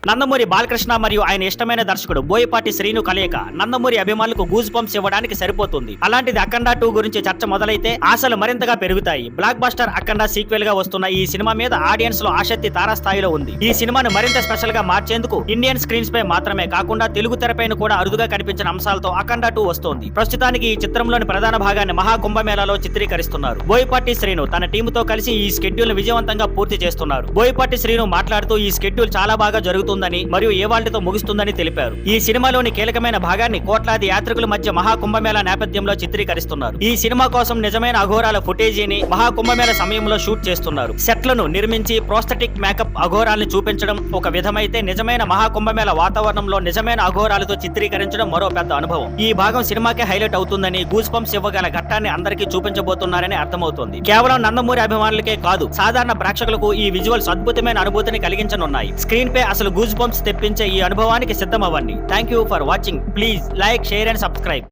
నందమూరి బాలకృష్ణ మరియు ఆయన ఇష్టమైన దర్శకుడు బోయపాటి శ్రీను కలయిక నందమూరి అభిమానులకు గూజ్ బంప్స్ ఇవ్వడానికి సరిపోతుంది. అలాంటిది అఖండ 2 గురించి చర్చ మొదలైతే ఆశలు మరింతగా పెరుగుతాయి. బ్లాక్ బస్టర్ అఖండ సీక్వెల్ గా వస్తున్న ఈ సినిమా మీద ఆడియన్స్ లో ఆసక్తి తారాస్థాయిలో ఉంది. ఈ సినిమాను మరింత స్పెషల్ గా మార్చేందుకు ఇండియన్ స్క్రీన్స్ పై మాత్రమే కాకుండా తెలుగు తెరపైన కూడా అరుదుగా కనిపించిన అంశాలతో అఖండ 2 వస్తోంది. ప్రస్తుతానికి ఈ చిత్రంలోని ప్రధాన భాగాన్ని మహాకుంభమేళాలో చిత్రీకరిస్తున్నారు. బోయపాటి శ్రీను తన టీముతో కలిసి ఈ స్కెడ్యూల్ విజయవంతంగా పూర్తి చేస్తున్నారు. బోయపాటి శ్రీను మాట్లాడుతూ ఈ స్కెడ్యూల్ చాలా బాగా జరుగుతుందని మరియు ఏ వాళ్ళతో ముగుస్తుందని తెలిపారు. ఈ సినిమాలోని కీలకమైన భాగాన్ని కోట్లాది యాత్రికుల మధ్య మహాకుంభమేళా నేపథ్యంలో చిత్రీకరిస్తున్నారు. ఈ సినిమా కోసం నిజమైన అఘోరాల ఫుటేజీని మహాకుంభమేళా సమయంలో షూట్ చేస్తున్నారు. సెట్లను నిర్మించి ప్రోస్థెటిక్ మేకప్ అఘోరాల్ని చూపించడం ఒక విధమైతే నిజమైన మహాకుంభమేళా వాతావరణంలో నిజమైన అఘోరాలతో చిత్రీకరించడం మరో పెద్ద అనుభవం. ఈ భాగం సినిమాకే హైలైట్ అవుతుందని గూస్ బంప్స్ ఇవ్వగల ఘట్టాన్ని అందరికీ చూపించబోతున్నారని అర్థమవుతోంది. కేవలం నందమూరి అభిమానులకే కాదు, సాధారణ ప్రేక్షకులకు ఈ విజువల్స్ అద్భుతమైన అనుభూతిని కలిగించనున్నాయి. స్క్రీన్ పై అసలు గూస్ బంప్స్ తెప్పించే ఈ అనుభవానికి సిద్ధమవ్వండి. Thank you for watching. Please like, share and subscribe.